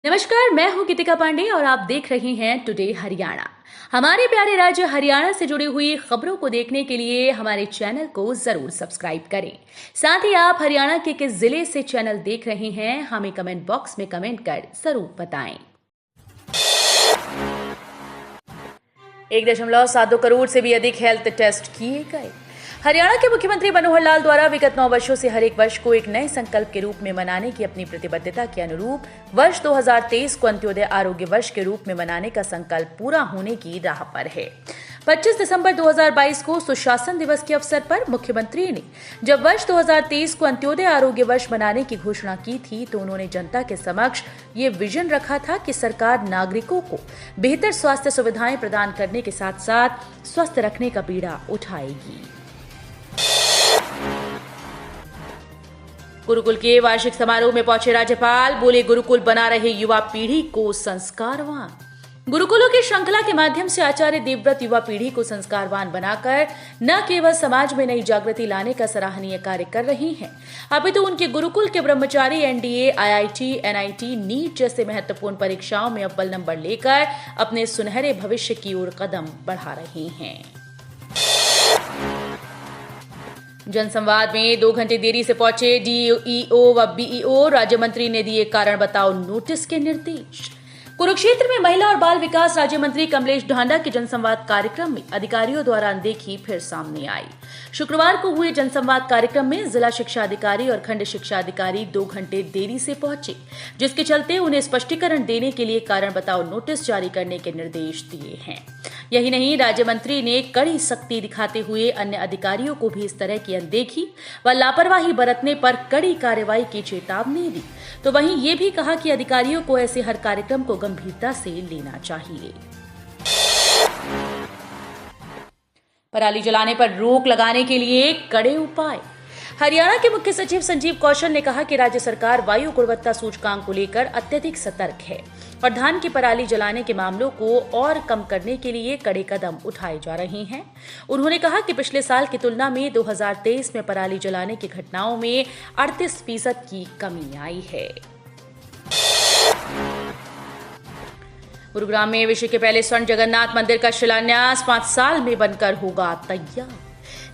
नमस्कार, मैं हूं गीतिका पांडे और आप देख रहे हैं टुडे हरियाणा। हमारे प्यारे राज्य हरियाणा से जुड़ी हुई खबरों को देखने के लिए हमारे चैनल को जरूर सब्सक्राइब करें। साथ ही आप हरियाणा के किस जिले से चैनल देख रहे हैं हमें कमेंट बॉक्स में कमेंट कर जरूर बताएं। 1.72 करोड़ से भी अधिक हेल्थ टेस्ट किए गए। हरियाणा के मुख्यमंत्री मनोहर लाल द्वारा विगत 9 वर्षों से हर एक वर्ष को एक नए संकल्प के रूप में मनाने की अपनी प्रतिबद्धता के अनुरूप वर्ष 2023 को अंत्योदय आरोग्य वर्ष के रूप में मनाने का संकल्प पूरा होने की राह पर है। 25 दिसंबर 2022 को सुशासन दिवस के अवसर पर मुख्यमंत्री ने जब वर्ष 2023 को अंत्योदय आरोग्य वर्ष मनाने की घोषणा की थी तो उन्होंने जनता के समक्ष ये विजन रखा था कि सरकार नागरिकों को बेहतर स्वास्थ्य सुविधाएं प्रदान करने के साथ साथ स्वस्थ रखने का बीड़ा उठाएगी। गुरुकुल के वार्षिक समारोह में पहुंचे राज्यपाल बोले, गुरुकुल बना रहे युवा पीढ़ी को संस्कारवान। गुरुकुलों की श्रृंखला के माध्यम से आचार्य देवव्रत युवा पीढ़ी को संस्कारवान बनाकर न केवल समाज में नई जागृति लाने का सराहनीय कार्य कर रही हैं, अपितु उनके गुरुकुल के ब्रह्मचारी एनडीए, आईआईटी, एनआईटी, नीट जैसे महत्वपूर्ण परीक्षाओं में अव्वल नंबर लेकर अपने सुनहरे भविष्य की ओर कदम बढ़ा रही हैं। जनसंवाद में 2 घंटे देरी से पहुंचे डीईओ व बीईओ, राज्य मंत्री ने दिए कारण बताओ नोटिस के निर्देश। कुरुक्षेत्र में महिला और बाल विकास राज्य मंत्री कमलेश ढांडा के जनसंवाद कार्यक्रम में अधिकारियों द्वारा अनदेखी फिर सामने आई। शुक्रवार को हुए जनसंवाद कार्यक्रम में जिला शिक्षा अधिकारी और खंड शिक्षा अधिकारी 2 घंटे देरी से पहुंचे, जिसके चलते उन्हें स्पष्टीकरण देने के लिए कारण बताओ नोटिस जारी करने के निर्देश दिए हैं। यही नहीं, राज्य मंत्री ने कड़ी सख्ती दिखाते हुए अन्य अधिकारियों को भी इस तरह की अनदेखी व लापरवाही बरतने पर कड़ी कार्रवाई की चेतावनी दी। तो वहीं ये भी कहा कि अधिकारियों को ऐसे हर कार्यक्रम को गंभीरता से लेना चाहिए। पराली जलाने पर रोक लगाने के लिए कड़े उपाय। हरियाणा के मुख्य सचिव संजीव कौशल ने कहा कि राज्य सरकार वायु गुणवत्ता सूचकांक को लेकर अत्यधिक सतर्क है और धान की पराली जलाने के मामलों को और कम करने के लिए कड़े कदम उठाए जा रहे हैं। उन्होंने कहा कि पिछले साल की तुलना में 2023 में पराली जलाने की घटनाओं में 38% की कमी आई है। गुरुग्राम में विश्व के पहले स्वर्ण जगन्नाथ मंदिर का शिलान्यास 5 साल में बनकर होगा तैयार।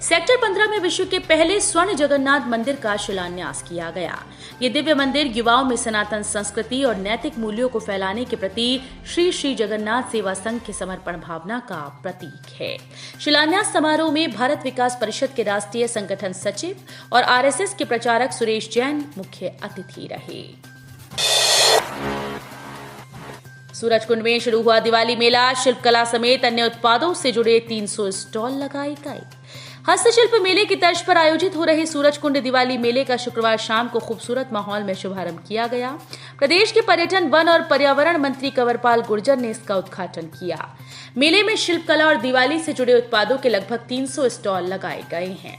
सेक्टर 15 में विश्व के पहले स्वर्ण जगन्नाथ मंदिर का शिलान्यास किया गया। ये दिव्य मंदिर युवाओं में सनातन संस्कृति और नैतिक मूल्यों को फैलाने के प्रति श्री श्री जगन्नाथ सेवा संघ के समर्पण भावना का प्रतीक है। शिलान्यास समारोह में भारत विकास परिषद के राष्ट्रीय संगठन सचिव और आरएसएस के प्रचारक सुरेश जैन मुख्य अतिथि रहे। सूरजकुंड में शुरू हुआ दिवाली मेला, शिल्पकला समेत अन्य उत्पादों से जुड़े 300 स्टॉल लगाए गए। हस्तशिल्प मेले की तर्ज पर आयोजित हो रहे सूरजकुंड दिवाली मेले का शुक्रवार शाम को खूबसूरत माहौल में शुभारंभ किया गया। प्रदेश के पर्यटन, वन और पर्यावरण मंत्री कंवरपाल गुर्जर ने इसका उद्घाटन किया। मेले में शिल्पकला और दिवाली से जुड़े उत्पादों के लगभग 300 स्टॉल लगाए गए हैं।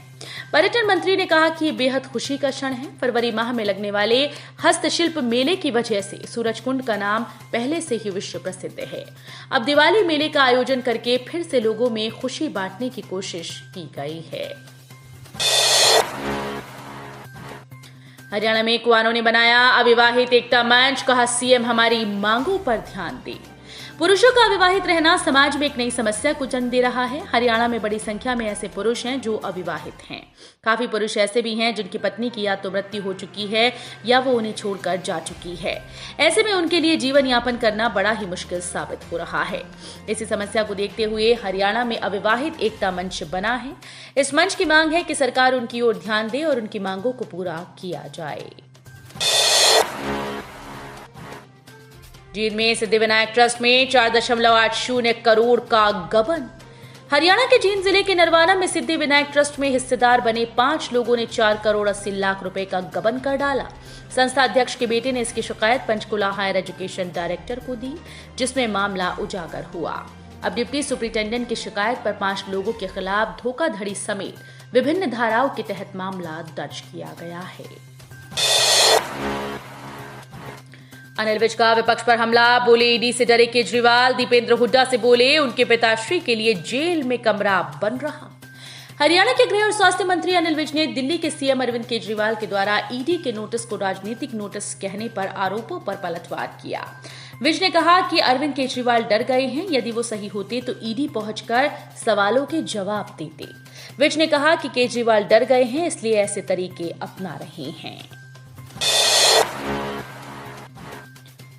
पर्यटन मंत्री ने कहा कि ये बेहद खुशी का क्षण है। फरवरी माह में लगने वाले हस्तशिल्प मेले की वजह से सूरजकुंड का नाम पहले से ही विश्व प्रसिद्ध है। अब दिवाली मेले का आयोजन करके फिर से लोगों में खुशी बांटने की कोशिश की गई है। हरियाणा में कुआनों ने बनाया अविवाहित एकता मंच, कहा सीएम हमारी मांगों पर ध्यान दें। पुरुषों का अविवाहित रहना समाज में एक नई समस्या को जन्म दे रहा है। हरियाणा में बड़ी संख्या में ऐसे पुरुष हैं जो अविवाहित हैं। काफी पुरुष ऐसे भी हैं जिनकी पत्नी की या तो मृत्यु हो चुकी है या वो उन्हें छोड़कर जा चुकी है। ऐसे में उनके लिए जीवन यापन करना बड़ा ही मुश्किल साबित हो रहा है। इसी समस्या को देखते हुए हरियाणा में अविवाहित एकता मंच बना है। इस मंच की मांग है कि सरकार उनकी ओर ध्यान दे और उनकी मांगों को पूरा किया जाए। जींद में सिद्धिविनायक ट्रस्ट में 4.80 करोड़ का गबन। हरियाणा के जींद जिले के नरवाना में सिद्धिविनायक ट्रस्ट में हिस्सेदार बने 5 लोगों ने 4 करोड़ 80 लाख रुपए का गबन कर डाला। संस्था अध्यक्ष के बेटे ने इसकी शिकायत पंचकुला हायर एजुकेशन डायरेक्टर को दी, जिसमें मामला उजागर हुआ। अब डिप्टी सुपरिटेंडेंट की शिकायत पर 5 लोगों के खिलाफ धोखाधड़ी समेत विभिन्न धाराओं के तहत मामला दर्ज किया गया है। अनिल विज का विपक्ष पर हमला, बोले ईडी से डरे केजरीवाल। दीपेंद्र हुड्डा से बोले उनके पिताश्री के लिए जेल में कमरा बन रहा। हरियाणा के गृह और स्वास्थ्य मंत्री अनिल विज ने दिल्ली के सीएम अरविंद केजरीवाल के द्वारा ईडी के नोटिस को राजनीतिक नोटिस कहने पर आरोपों पर पलटवार किया। विज ने कहा कि अरविंद केजरीवाल डर गए हैं, यदि वो सही होते तो ईडी पहुंचकर सवालों के जवाब देते। विज ने कहा कि केजरीवाल डर गए हैं, इसलिए ऐसे तरीके अपना रहे हैं।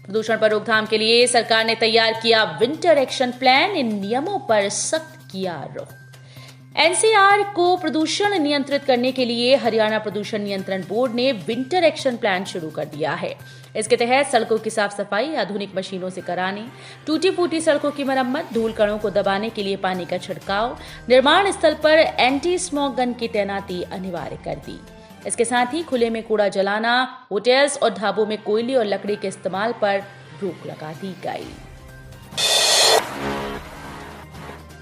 प्रदूषण पर रोकथाम के लिए सरकार ने तैयार किया विंटर एक्शन प्लान, इन नियमों पर सख्त किया रुख। एनसीआर को प्रदूषण नियंत्रित करने के लिए हरियाणा प्रदूषण नियंत्रण बोर्ड ने विंटर एक्शन प्लान शुरू कर दिया है। इसके तहत सड़कों की साफ सफाई आधुनिक मशीनों से कराने, टूटी फूटी सड़कों की मरम्मत, धूल कणों को दबाने के लिए पानी का छिड़काव, निर्माण स्थल पर एंटी स्मोक गन की तैनाती अनिवार्य कर दी। इसके साथ ही खुले में कूड़ा जलाना, होटल्स और ढाबों में कोयले और लकड़ी के इस्तेमाल पर रोक लगा दी गई।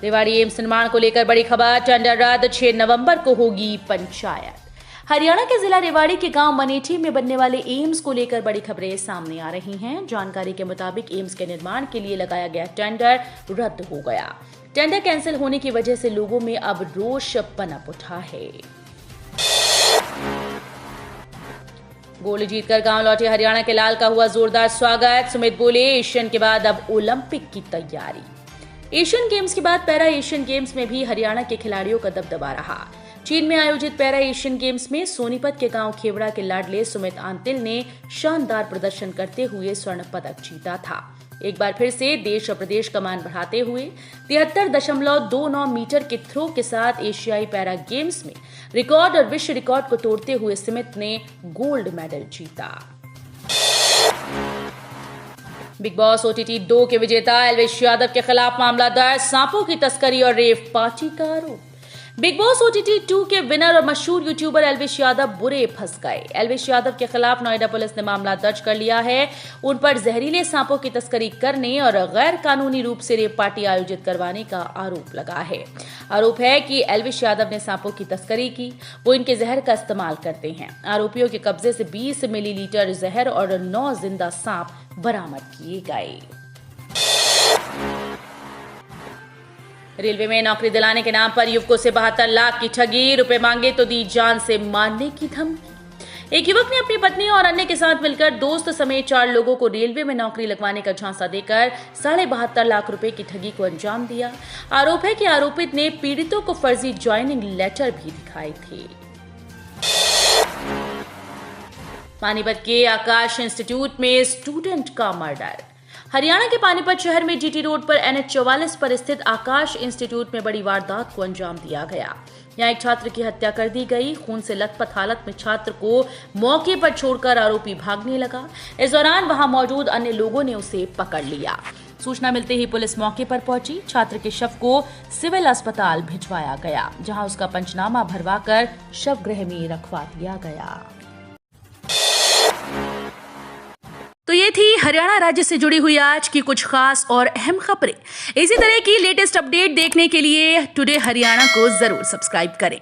रेवाड़ी एम्स निर्माण को लेकर बड़ी खबर, टेंडर रद्द, 6 नवंबर को होगी पंचायत। हरियाणा के जिला रेवाड़ी के गांव मनेठी में बनने वाले एम्स को लेकर बड़ी खबरें सामने आ रही हैं। जानकारी के मुताबिक एम्स के निर्माण के लिए लगाया गया टेंडर रद्द हो गया। टेंडर कैंसिल होने की वजह से लोगों में अब रोष पनप उठा है। गोल्ड जीतकर गांव लौटे हरियाणा के लाल का हुआ जोरदार स्वागत। सुमित बोले, एशियन के बाद अब ओलंपिक की तैयारी। एशियन गेम्स के बाद पैरा एशियन गेम्स में भी हरियाणा के खिलाड़ियों का दबदबा रहा। चीन में आयोजित पैरा एशियन गेम्स में सोनीपत के गांव खेवड़ा के लाडले सुमित आंतिल ने शानदार प्रदर्शन करते हुए स्वर्ण पदक जीता था। एक बार फिर से देश और प्रदेश का मान बढ़ाते हुए 73.29 मीटर के थ्रो के साथ एशियाई पैरा गेम्स में रिकॉर्ड और विश्व रिकॉर्ड को तोड़ते हुए सुमित ने गोल्ड मेडल जीता। बिग बॉस OTT 2 के विजेता एल्विश यादव के खिलाफ मामला दर्ज, सांपों की तस्करी और रेव पार्टी का आरोप। बिग बॉस OTT 2 के विनर और मशहूर यूट्यूबर एल्विश यादव बुरे फंस गए। एल्विश यादव के खिलाफ नोएडा पुलिस ने मामला दर्ज कर लिया है। उन पर जहरीले सांपों की तस्करी करने और गैर कानूनी रूप से रेव पार्टी आयोजित करवाने का आरोप लगा है। आरोप है कि एल्विश यादव ने सांपों की तस्करी की, वो इनके जहर का इस्तेमाल करते हैं। आरोपियों के कब्जे से 20 मिलीलीटर जहर और 9 जिंदा सांप बरामद किए गए। रेलवे में नौकरी दिलाने के नाम पर युवकों से 72 लाख की ठगी, रुपए मांगे तो दी जान से मारने की धमकी। एक युवक ने अपनी पत्नी और अन्य के साथ मिलकर दोस्त समेत 4 लोगों को रेलवे में नौकरी लगवाने का झांसा देकर 72.5 लाख रुपए की ठगी को अंजाम दिया। आरोप है कि आरोपित ने पीड़ितों को फर्जी ज्वाइनिंग लेटर भी दिखाए थे। पानीपत के आकाश इंस्टीट्यूट में स्टूडेंट का मर्डर। हरियाणा के पानीपत शहर में जीटी रोड पर NH 44 पर स्थित आकाश इंस्टीट्यूट में बड़ी वारदात को अंजाम दिया गया। यहां एक छात्र की हत्या कर दी गई। खून से लथपथ हालत में छात्र को मौके पर छोड़कर आरोपी भागने लगा। इस दौरान वहां मौजूद अन्य लोगों ने उसे पकड़ लिया। सूचना मिलते ही पुलिस मौके पर पहुंची। छात्र के शव को सिविल अस्पताल भिजवाया गया, जहां उसका पंचनामा भरवाकर शवगृह में रखवा दिया गया। तो ये थी हरियाणा राज्य से जुड़ी हुई आज की कुछ खास और अहम खबरें। इसी तरह की लेटेस्ट अपडेट देखने के लिए टुडे हरियाणा को जरूर सब्सक्राइब करें।